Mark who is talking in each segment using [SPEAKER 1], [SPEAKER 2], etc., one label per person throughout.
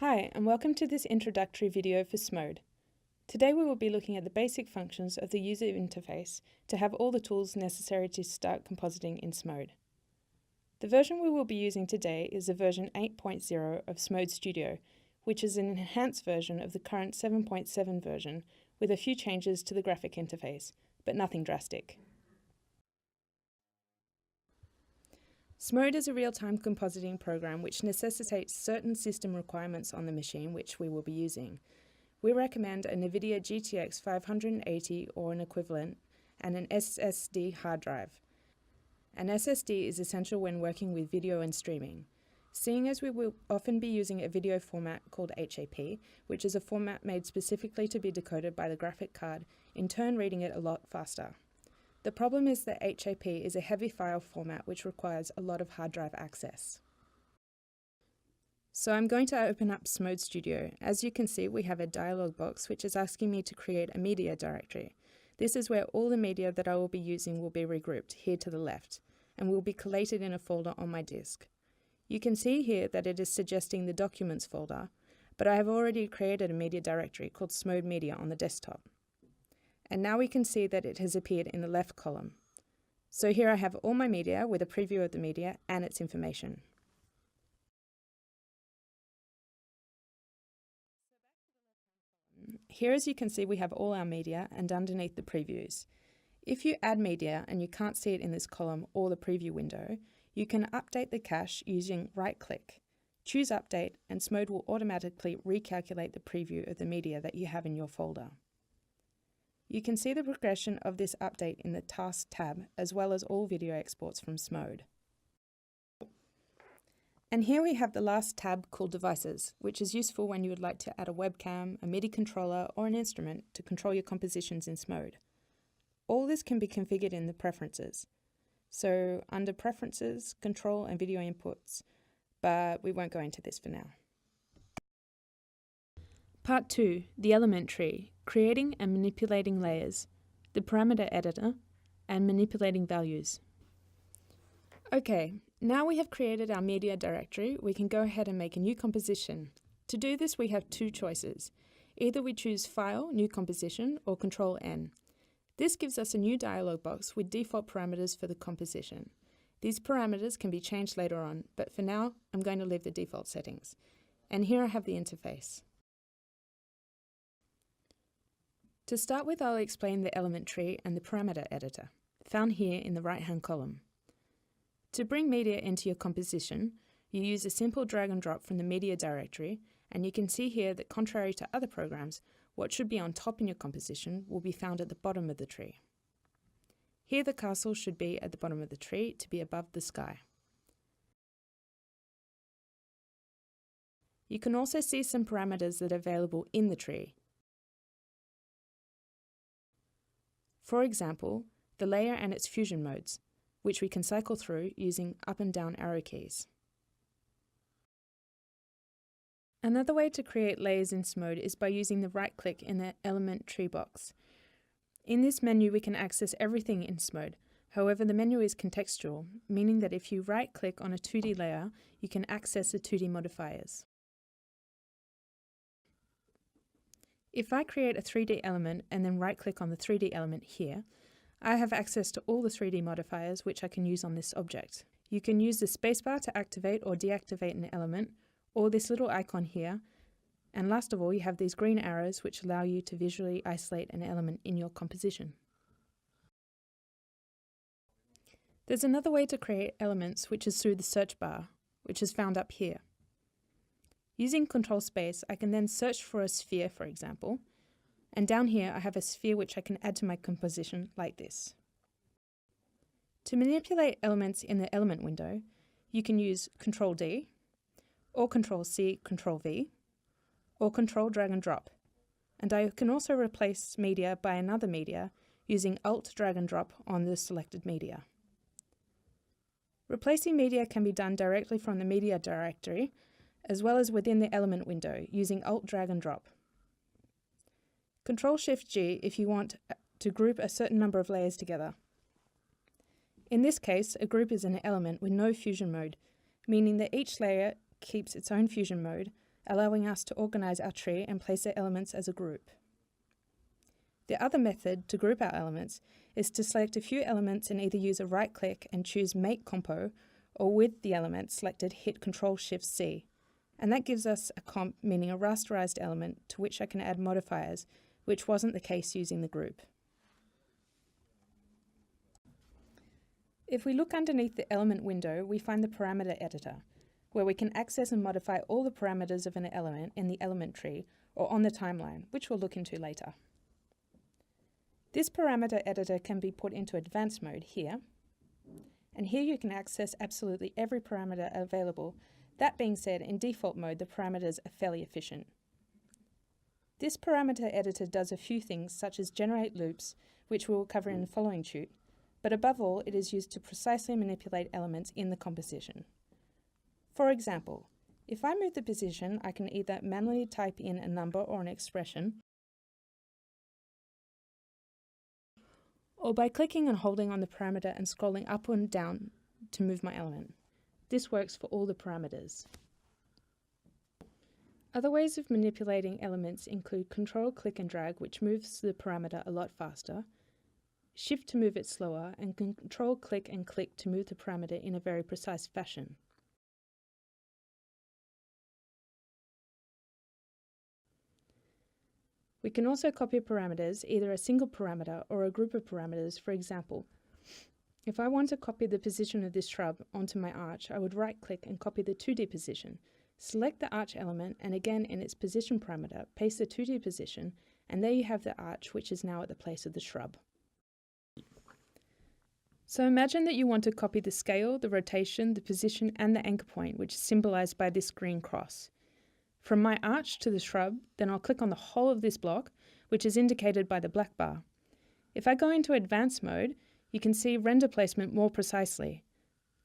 [SPEAKER 1] Hi, and welcome to this introductory video for Smode. Today we will be looking at the basic functions of the user interface to have all the tools necessary to start compositing in Smode. The version we will be using today is the version 8.0 of Smode Studio, which is an enhanced version of the current 7.7 version with a few changes to the graphic interface, but nothing drastic. Smode is a real-time compositing program which necessitates certain system requirements on the machine which we will be using. We recommend a NVIDIA GTX 580 or an equivalent and an SSD hard drive. An SSD is essential when working with video and streaming. Seeing as we will often be using a video format called HAP, which is a format made specifically to be decoded by the graphic card, in turn reading it a lot faster. The problem is that HAP is a heavy file format which requires a lot of hard drive access. So I'm going to open up Smode Studio. As you can see, we have a dialog box which is asking me to create a media directory. This is where all the media that I will be using will be regrouped here to the left and will be collated in a folder on my disk. You can see here that it is suggesting the Documents folder, but I have already created a media directory called Smode Media on the desktop. And now we can see that it has appeared in the left column. So here I have all my media with a preview of the media and its information. Here, as you can see, we have all our media and underneath the previews. If you add media and you can't see it in this column or the preview window, you can update the cache using right-click. Choose Update and Smode will automatically recalculate the preview of the media that you have in your folder. You can see the progression of this update in the Task tab, as well as all video exports from Smode. And here we have the last tab called Devices, which is useful when you would like to add a webcam, a MIDI controller, or an instrument to control your compositions in Smode. All this can be configured in the Preferences. So under Preferences, Control and Video Inputs, but we won't go into this for now. Part 2, the element tree, creating and manipulating layers, the parameter editor, and manipulating values. Okay, now we have created our media directory, we can go ahead and make a new composition. To do this, we have two choices. Either we choose File, New Composition, or Control N. This gives us a new dialog box with default parameters for the composition. These parameters can be changed later on, but for now, I'm going to leave the default settings. And here I have the interface. To start with, I'll explain the element tree and the parameter editor, found here in the right-hand column. To bring media into your composition, you use a simple drag and drop from the media directory, and you can see here that contrary to other programs, what should be on top in your composition will be found at the bottom of the tree. Here the castle should be at the bottom of the tree to be above the sky. You can also see some parameters that are available in the tree. For example, the layer and its fusion modes, which we can cycle through using up and down arrow keys. Another way to create layers in Smode is by using the right-click in the element tree box. In this menu we can access everything in Smode. However, the menu is contextual, meaning that if you right-click on a 2D layer, you can access the 2D modifiers. If I create a 3D element and then right-click on the 3D element here, I have access to all the 3D modifiers which I can use on this object. You can use the spacebar to activate or deactivate an element, or this little icon here, and last of all you have these green arrows which allow you to visually isolate an element in your composition. There's another way to create elements which is through the search bar, which is found up here. Using Control Space, I can then search for a sphere, for example, and down here I have a sphere which I can add to my composition like this. To manipulate elements in the element window, you can use Control D, or Control C, Control V, or Control Drag and Drop. And I can also replace media by another media using Alt Drag and Drop on the selected media. Replacing media can be done directly from the media directory, as well as within the element window using Alt Drag and Drop. Control-Shift-G if you want to group a certain number of layers together. In this case, a group is an element with no fusion mode, meaning that each layer keeps its own fusion mode allowing us to organise our tree and place the elements as a group. The other method to group our elements is to select a few elements and either use a right click and choose Make Compo, or with the element selected hit Ctrl-Shift-C. And that gives us a comp, meaning a rasterized element to which I can add modifiers, which wasn't the case using the group. If we look underneath the element window, we find the parameter editor, where we can access and modify all the parameters of an element in the element tree or on the timeline, which we'll look into later. This parameter editor can be put into advanced mode here, and here you can access absolutely every parameter available. That being said, in default mode, the parameters are fairly efficient. This parameter editor does a few things, such as generate loops, which we will cover in the following tute, but above all, it is used to precisely manipulate elements in the composition. For example, if I move the position, I can either manually type in a number or an expression, or by clicking and holding on the parameter and scrolling up and down to move my element. This works for all the parameters. Other ways of manipulating elements include Control, Click and Drag, which moves the parameter a lot faster, Shift to move it slower, and Control, Click and Click to move the parameter in a very precise fashion. We can also copy parameters, either a single parameter or a group of parameters. For example, if I want to copy the position of this shrub onto my arch, I would right-click and copy the 2D position. Select the arch element and again in its position parameter, paste the 2D position, and there you have the arch, which is now at the place of the shrub. So imagine that you want to copy the scale, the rotation, the position, and the anchor point, which is symbolized by this green cross. From my arch to the shrub, then I'll click on the whole of this block, which is indicated by the black bar. If I go into advanced mode, you can see render placement more precisely.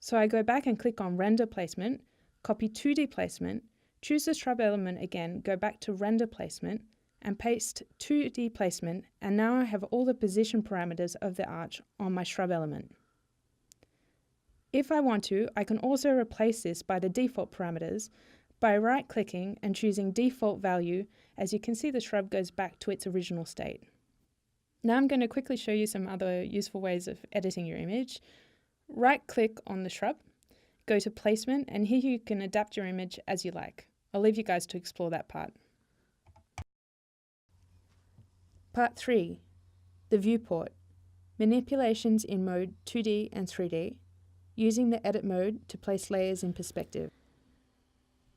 [SPEAKER 1] So I go back and click on render placement, copy 2D placement, choose the shrub element again, go back to render placement, and paste 2D placement, and now I have all the position parameters of the arch on my shrub element. If I want to, I can also replace this by the default parameters by right-clicking and choosing default value. As you can see, the shrub goes back to its original state. Now I'm going to quickly show you some other useful ways of editing your image. Right-click on the shrub, go to placement, and here you can adapt your image as you like. I'll leave you guys to explore that part. Part 3. The viewport. Manipulations in mode 2D and 3D, using the edit mode to place layers in perspective.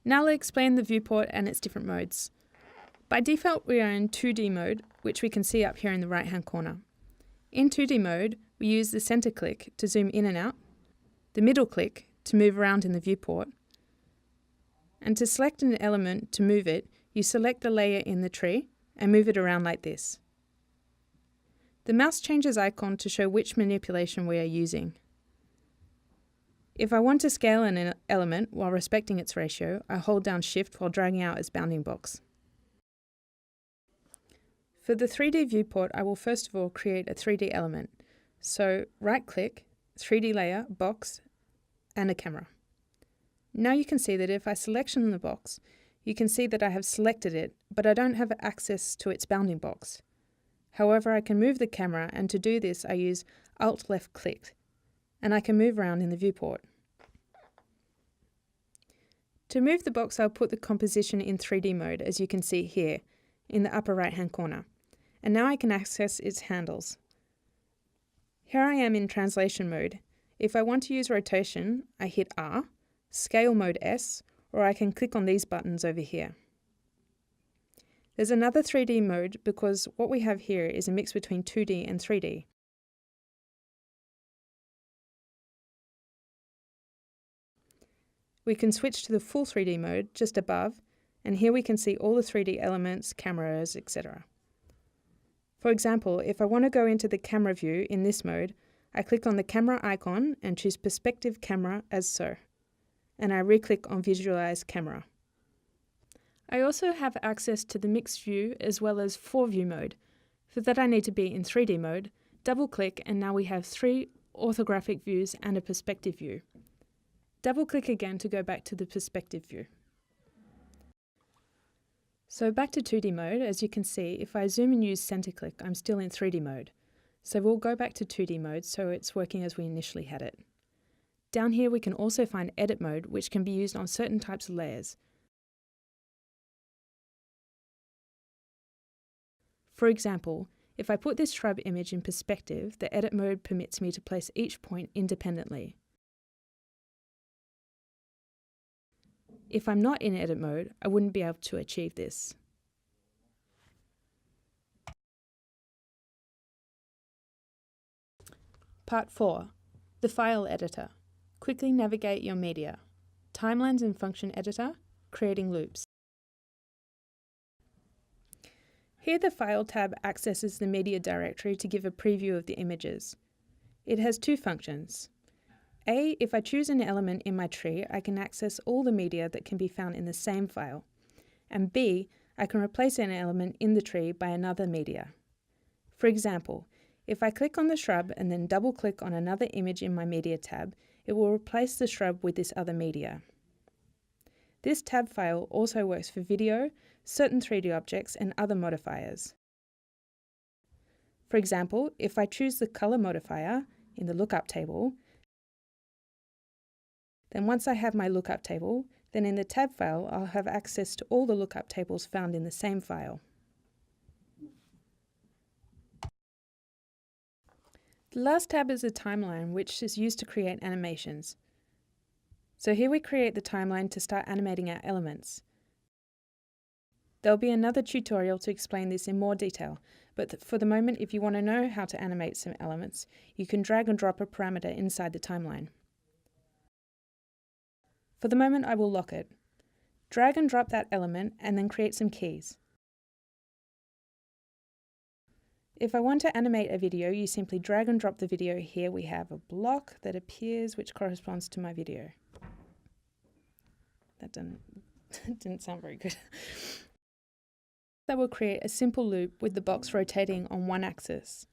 [SPEAKER 1] Now let's explain the viewport and its different modes. By default, we are in 2D mode, which we can see up here in the right-hand corner. In 2D mode, we use the center click to zoom in and out, the middle click to move around in the viewport, and to select an element to move it, you select the layer in the tree and move it around like this. The mouse changes icon to show which manipulation we are using. If I want to scale an element while respecting its ratio, I hold down Shift while dragging out its bounding box. For the 3D viewport, I will first of all create a 3D element. So right-click, 3D layer, box, and a camera. Now you can see that if I selection the box, you can see that I have selected it, but I don't have access to its bounding box. However, I can move the camera, and to do this I use Alt left click, and I can move around in the viewport. To move the box, I'll put the composition in 3D mode, as you can see here, in the upper right-hand corner. And now I can access its handles. Here I am in translation mode. If I want to use rotation, I hit R, scale mode S, or I can click on these buttons over here. There's another 3D mode because what we have here is a mix between 2D and 3D. We can switch to the full 3D mode just above, and here we can see all the 3D elements, cameras, etc. For example, if I want to go into the camera view in this mode, I click on the camera icon and choose Perspective Camera as so, and I re-click on Visualize Camera. I also have access to the mixed view as well as 4-view mode. For that I need to be in 3D mode, double-click, and now we have 3 orthographic views and a perspective view. Double-click again to go back to the perspective view. So back to 2D mode, as you can see, if I zoom and use center click, I'm still in 3D mode. So we'll go back to 2D mode so it's working as we initially had it. Down here we can also find edit mode, which can be used on certain types of layers. For example, if I put this shrub image in perspective, the edit mode permits me to place each point independently. If I'm not in edit mode, I wouldn't be able to achieve this. Part 4. The File Editor. Quickly navigate your media. Timelines and Function Editor. Creating loops. Here the File tab accesses the media directory to give a preview of the images. It has two functions. A, if I choose an element in my tree, I can access all the media that can be found in the same file. And B, I can replace an element in the tree by another media. For example, if I click on the shrub and then double-click on another image in my Media tab, it will replace the shrub with this other media. This tab file also works for video, certain 3D objects, and other modifiers. For example, if I choose the color modifier in the lookup table, then once I have my lookup table, then in the tab file I'll have access to all the lookup tables found in the same file. The last tab is the timeline, which is used to create animations. So here we create the timeline to start animating our elements. There'll be another tutorial to explain this in more detail, but for the moment, if you want to know how to animate some elements, you can drag and drop a parameter inside the timeline. For the moment, I will lock it. Drag and drop that element and then create some keys. If I want to animate a video, you simply drag and drop the video. Here we have a block that appears which corresponds to my video. That didn't sound very good. That will create a simple loop with the box rotating on one axis.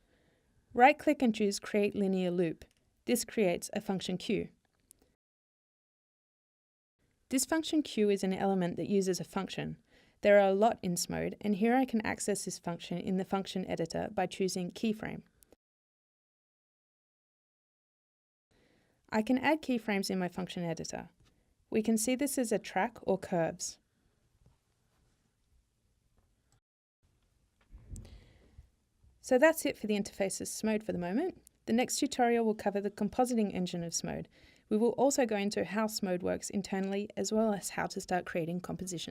[SPEAKER 1] Right-click and choose Create Linear Loop. This creates a function queue. This function queue is an element that uses a function. There are a lot in Smode, and here I can access this function in the function editor by choosing Keyframe. I can add keyframes in my function editor. We can see this as a track or curves. So that's it for the interface of Smode for the moment. The next tutorial will cover the compositing engine of Smode. We will also go into how Smode works internally, as well as how to start creating compositions.